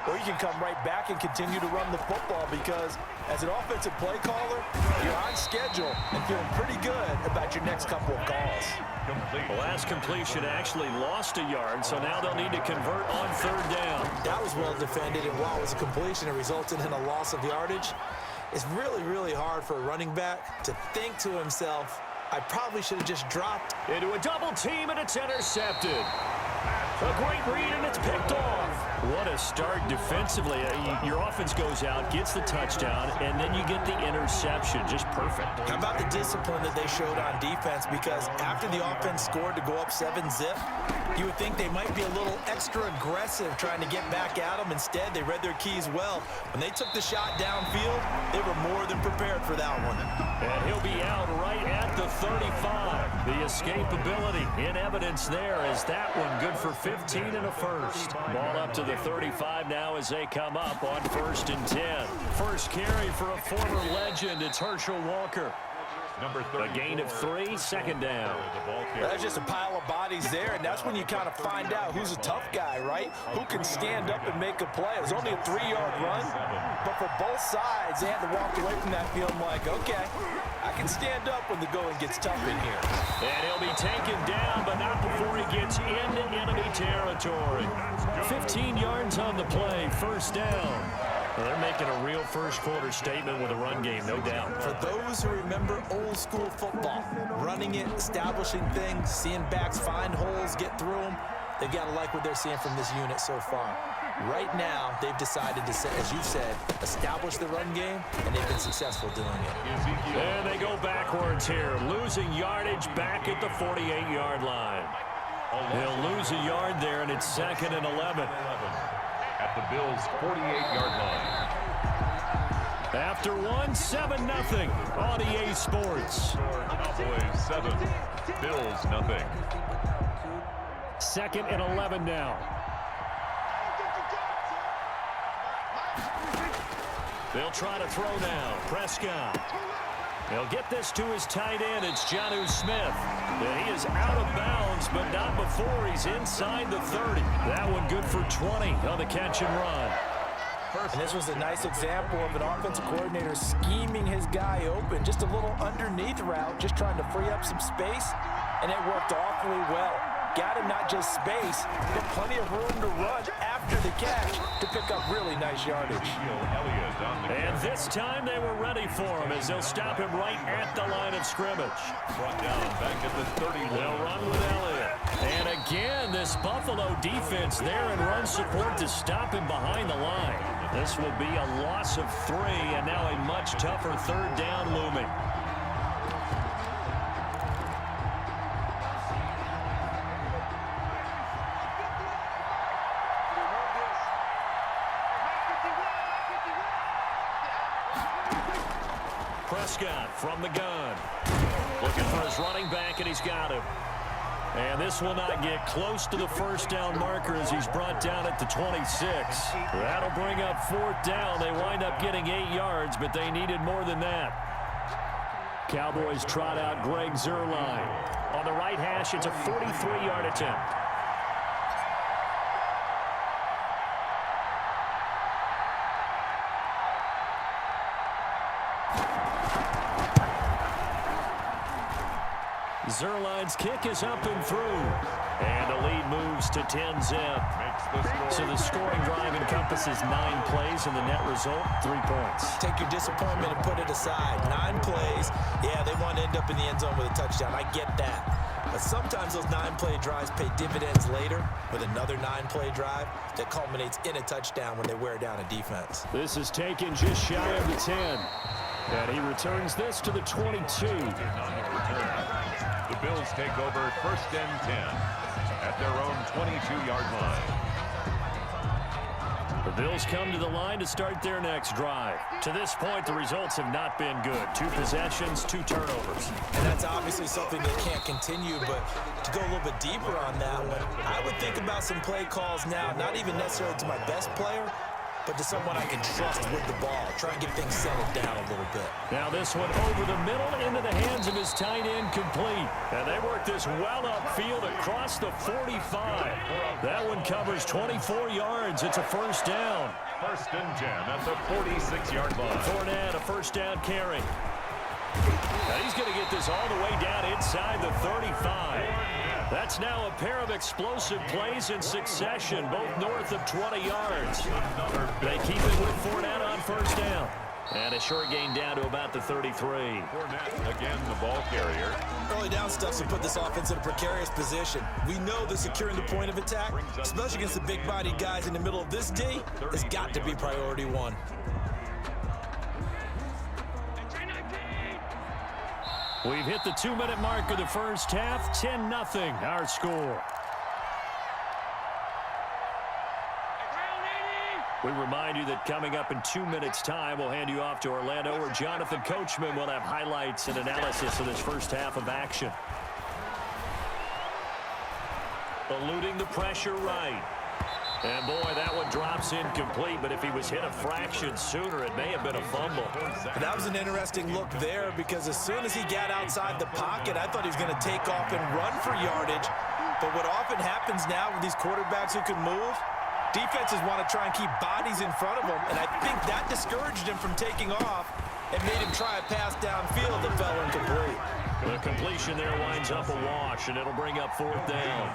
Or you can come right back and continue to run the football because as an offensive play caller, you're on schedule and feeling pretty good about your next couple of calls. The last completion actually lost a yard, so now they'll need to convert on third down. That was well defended, and while it was a completion, it resulted in a loss of yardage. It's really, really hard for a running back to think to himself, I probably should have just dropped. Into a double team, and it's intercepted. A great read, and it's picked off. What a start defensively. Your offense goes out, gets the touchdown, and then you get the interception. Just perfect. How about the discipline that they showed on defense? Because after the offense scored to go up 7-zip, you would think they might be a little extra aggressive trying to get back at them. Instead, they read their keys well. When they took the shot downfield, they were more than prepared for that one. And he'll be out right at the 35. The escapability in evidence there as that one good for 15 and a first. Ball up to the 35 now as they come up on 1st and 10. First carry for a former legend. It's Herschel Walker. A gain of 3, second down. That's just a pile of bodies there, and that's when you kind of find out who's a tough guy, right? Who can stand up and make a play. It was only a 3-yard run, but for both sides, they had to walk away from that feeling like, okay, I can stand up when the going gets tough in here. And he'll be taken down, but not before he gets into enemy territory. 15 yards on the play, first down. Well, they're making a real first-quarter statement with a run game, no doubt. For those who remember old-school football, running it, establishing things, seeing backs find holes, get through them, they've got to like what they're seeing from this unit so far. Right now, they've decided to, as you said, establish the run game, and they've been successful doing it. And they go backwards here, losing yardage back at the 48-yard line. They'll lose a yard there, and it's 2nd and 11. At the Bills' 48-yard line. After 7-0 on EA Sports. Cowboys 7, Bills nothing. 2nd and 11 now. They'll try to throw now. Prescott. They'll get this to his tight end. It's Jonnu Smith. And he is out of bounds, but not before he's inside the 30. That one good for 20 on the catch and run. And this was a nice example of an offensive coordinator scheming his guy open. Just a little underneath route, just trying to free up some space, and it worked awfully well. Got him not just space, but plenty of room to run after the catch to pick up really nice yardage. And this time they were ready for him as they'll stop him right at the line of scrimmage. Brought down back at the 31. They'll run with Elliott. And again, this Buffalo defense there in run support to stop him behind the line. This will be a loss of 3, and now a much tougher third down looming. Prescott from the gun. Looking for his running back, and he's got him. And this will not get close to the first down marker as he's brought down at the 26. That'll bring up 4th down. They wind up getting 8 yards, but they needed more than that. Cowboys trot out Greg Zuerlein. On the right hash, it's a 43-yard attempt. Zuerlein's kick is up and through. And the lead moves to 10-zip. So the scoring drive encompasses 9 plays, and the net result, 3 points. Take your disappointment and put it aside. 9 plays. Yeah, they want to end up in the end zone with a touchdown. I get that. But sometimes those 9-play drives pay dividends later with another 9-play drive that culminates in a touchdown when they wear down a defense. This is taken just shy of the 10. And he returns this to the 22. The Bills take over 1st and 10 at their own 22-yard line. The Bills come to the line to start their next drive. To this point, the results have not been good. 2 possessions, 2 turnovers. And that's obviously something they can't continue, but to go a little bit deeper on that one, I would think about some play calls now, not even necessarily to my best player, but to someone I can trust with the ball. Try and get things settled down a little bit. Now this one over the middle into the hands of his tight end, complete. And they work this well upfield across the 45. That one covers 24 yards. It's a first down. First and 10 at the 46-yard line. Fournette, a first down carry. Now he's going to get this all the way down inside the 35. That's now a pair of explosive plays in succession, both north of 20 yards. They keep it with Fournette on first down. And a short gain down to about the 33. Fournette, again, the ball carrier. Early down stuff to put this offense in a precarious position. We know that securing the point of attack, especially against the big-bodied guys in the middle of this D, has got to be priority one. We've hit the 2-minute mark of the first half. 10-0 our score. We remind you that coming up in 2 minutes' time, we'll hand you off to Orlando, where Jonathan Coachman will have highlights and analysis of this first half of action. Eluding the pressure right. And, boy, that one drops incomplete, but if he was hit a fraction sooner, it may have been a fumble. That was an interesting look there, because as soon as he got outside the pocket, I thought he was going to take off and run for yardage. But what often happens now with these quarterbacks who can move, defenses want to try and keep bodies in front of them, and I think that discouraged him from taking off and made him try a pass downfield that fell incomplete. The completion there winds up a wash, and it'll bring up fourth down.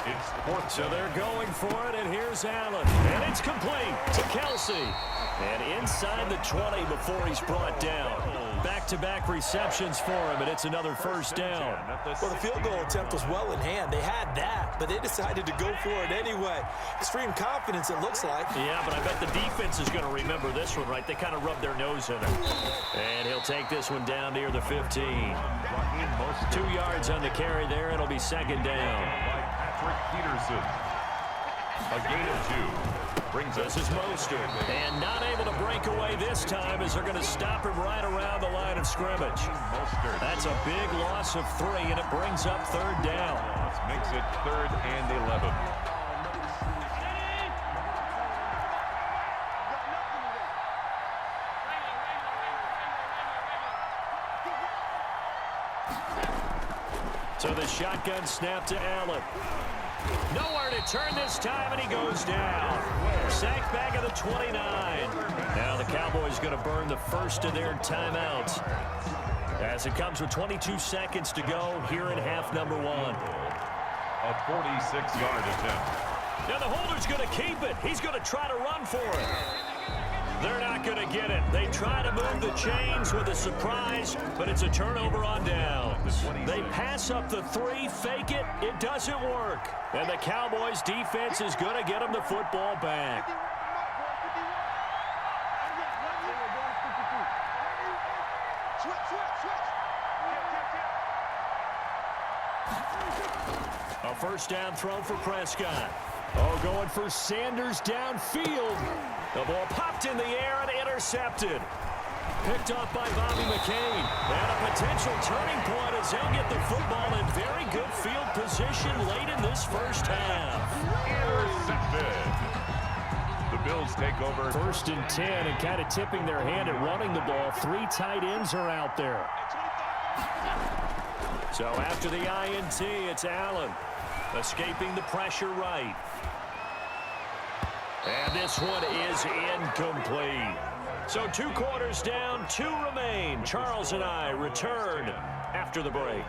It's fourth. So they're going for it, and here's Allen. And it's complete to Kelsey. And inside the 20 before he's brought down. Back-to-back receptions for him, and it's another first down. Well, the field goal attempt was well in hand. They had that, but they decided to go for it anyway. Extreme confidence, it looks like. Yeah, but I bet the defense is going to remember this one, right? They kind of rubbed their nose in it. And he'll take this one down near the 15. 2 yards on the carry there. It'll be second down. Peterson. A gain of 2 brings us. This is Mostert, and not able to break away this time as they're going to stop him right around the line of scrimmage. That's a big loss of 3, and it brings up third down. Makes it 3rd and 11. So the shotgun snap to Allen. Nowhere to turn this time, and he goes down. Sacked back at the 29. Now the Cowboys going to burn the first of their timeouts, as it comes with 22 seconds to go here in half number 1. A 46-yard attempt. Now the holder's going to keep it. He's going to try to run for it. They're not going to get it. They try to move the chains with a surprise, but it's a turnover on downs. They pass up the 3, fake it. It doesn't work. And the Cowboys defense is going to get them the football back. A first down throw for Prescott. Oh, going for Sanders downfield. The ball popped in the air and intercepted. Picked off by Bobby McCain. And a potential turning point as they'll get the football in very good field position late in this first half. Intercepted. The Bills take over. 1st and 10, and kind of tipping their hand at running the ball. 3 tight ends are out there. So after the INT, it's Allen. Escaping the pressure right. And this one is incomplete. So 2 quarters down, 2 remain. Charles and I return after the break.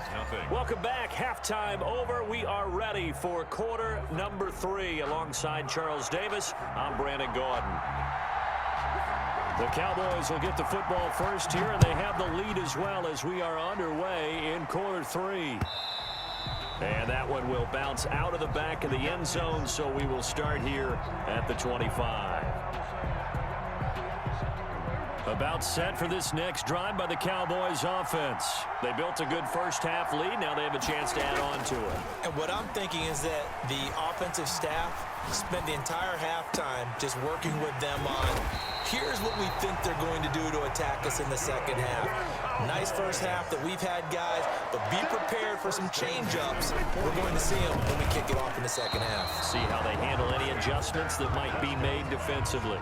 Welcome back. Halftime over. We are ready for quarter number 3. Alongside Charles Davis, I'm Brandon Gordon. The Cowboys will get the football first here, and they have the lead as well as we are underway in quarter 3. And that one will bounce out of the back of the end zone, so we will start here at the 25. About set for this next drive by the Cowboys offense. They built a good first half lead. Now they have a chance to add on to it. And what I'm thinking is that the offensive staff spent the entire halftime just working with them on Here's what we think they're going to do to attack us in the second half. Nice first half that we've had, guys, but be prepared for some change-ups. We're going to see them when we kick it off in the second half. See how they handle any adjustments that might be made defensively.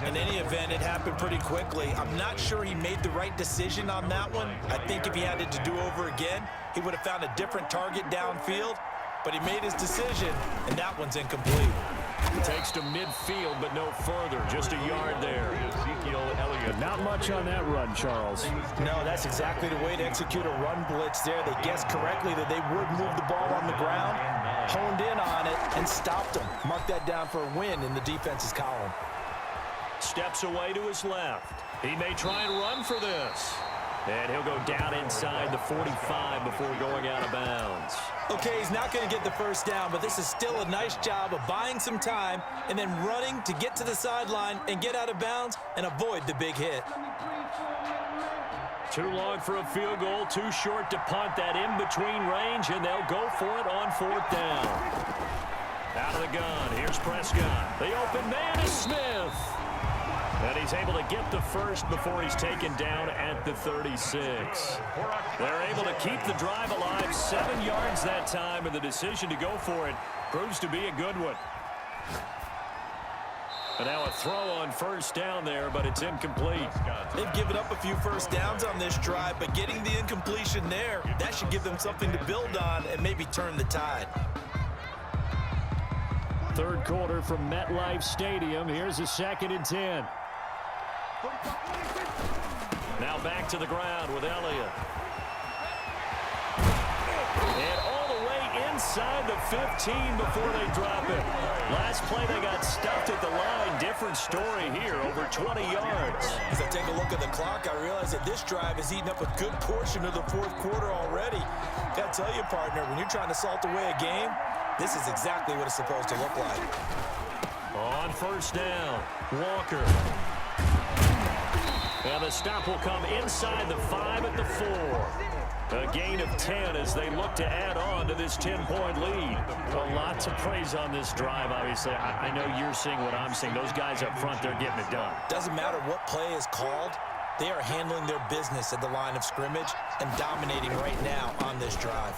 In any event, it happened pretty quickly. I'm not sure he made the right decision on that one. I think if he had it to do over again, he would have found a different target downfield, but he made his decision, and that one's incomplete. Takes to midfield, but no further. Just a yard there. Ezekiel Elliott. Not much on that run, Charles. No, that's exactly the way to execute a run blitz there. They guessed correctly that they would move the ball on the ground, honed in on it, and stopped them. Mark that down for a win in the defense's column. Steps away to his left. He may try and run for this. And he'll go down inside the 45 before going out of bounds. Okay, he's not going to get the first down, but this is still a nice job of buying some time and then running to get to the sideline and get out of bounds and avoid the big hit. Too long for a field goal, too short to punt that in-between range, and they'll go for it on fourth down. Out of the gun, here's Prescott. The open man is Smith. And he's able to get the first before he's taken down at the 36. They're able to keep the drive alive, 7 yards that time, and the decision to go for it proves to be a good one. And now a throw on first down there, but it's incomplete. They've given up a few first downs on this drive, but getting the incompletion there, that should give them something to build on and maybe turn the tide. Third quarter from MetLife Stadium. Here's a 2nd and 10. Now back to the ground with Elliott. And all the way inside the 15 before they drop it. Last play they got stuffed at the line. Different story here, over 20 yards. As I take a look at the clock, I realize that this drive has eaten up a good portion of the fourth quarter already. Gotta tell you, partner, when you're trying to salt away a game, this is exactly what it's supposed to look like. On first down, Walker. And the stop will come inside the 5 at the 4. A gain of 10 as they look to add on to this 10-point lead. A lot to praise on this drive, obviously. I know you're seeing what I'm seeing. Those guys up front, they're getting it done. Doesn't matter what play is called. They are handling their business at the line of scrimmage and dominating right now on this drive.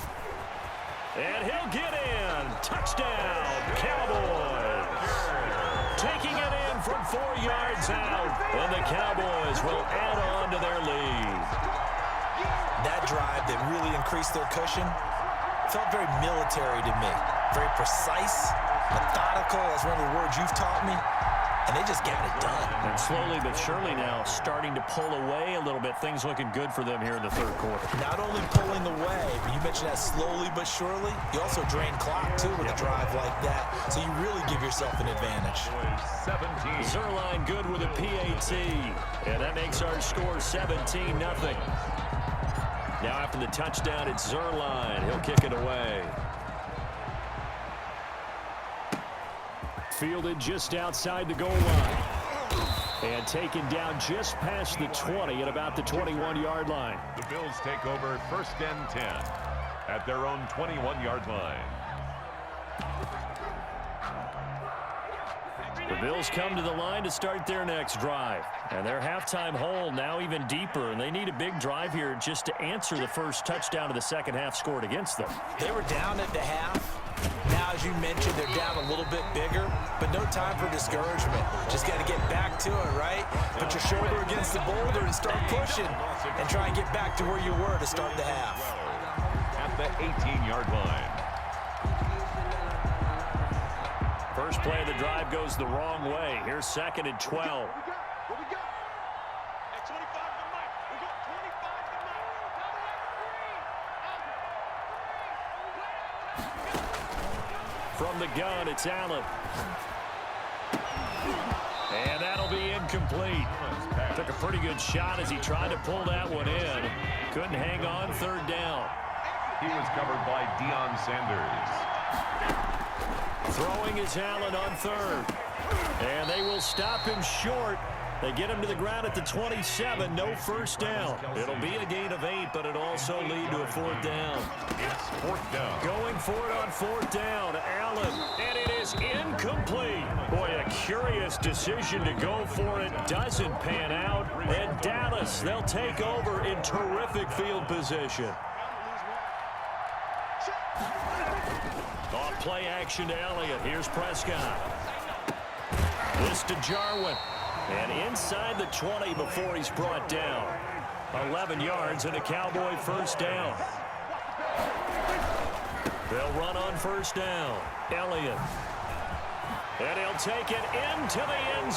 And he'll get in. Touchdown, Cowboys. Taking it in from 4 yards out. And the Cowboys will add on to their lead. That drive that really increased their cushion felt very military to me. Very precise, methodical, that's one of the words you've taught me. And they just got it done. And slowly but surely now starting to pull away a little bit. Things looking good for them here in the third quarter. Not only pulling away, but you mentioned that slowly but surely. You also drain clock, too, with a drive like that. So you really give yourself an advantage. 17. Zerline good with a PAT. And that makes our score 17-0. Now after the touchdown, it's Zerline. He'll kick it away. Fielded just outside the goal line. And taken down just past the 20 at about the 21-yard line. The Bills take over 1st and 10 at their own 21-yard line. The Bills come to the line to start their next drive. And their halftime hole now even deeper. And they need a big drive here just to answer the first touchdown of the second half scored against them. They were down at the half. Now, as you mentioned, they're down a little bit bigger, but no time for discouragement. Just got to get back to it, right? Put your shoulder against the boulder and start pushing and try and get back to where you were to start the half. At the 18-yard line. First play of the drive goes the wrong way. Here's 2nd and 12. From the gun, it's Allen. And that'll be incomplete. Took a pretty good shot as he tried to pull that one in. Couldn't hang on, third down. He was covered by Deion Sanders. Throwing is Allen on third. And they will stop him short. They get him to the ground at the 27. No first down. It'll be a gain of 8, but it'll also lead to a 4th down. It's 4th down. Going for it on 4th down. Allen, and it is incomplete. Boy, a curious decision to go for it. Doesn't pan out. And Dallas, they'll take over in terrific field position. Off play action to Elliott. Here's Prescott. This to Jarwin. And inside the 20 before he's brought down. 11 yards and a Cowboy first down. They'll run on first down. Elliott. And he'll take it into the end zone.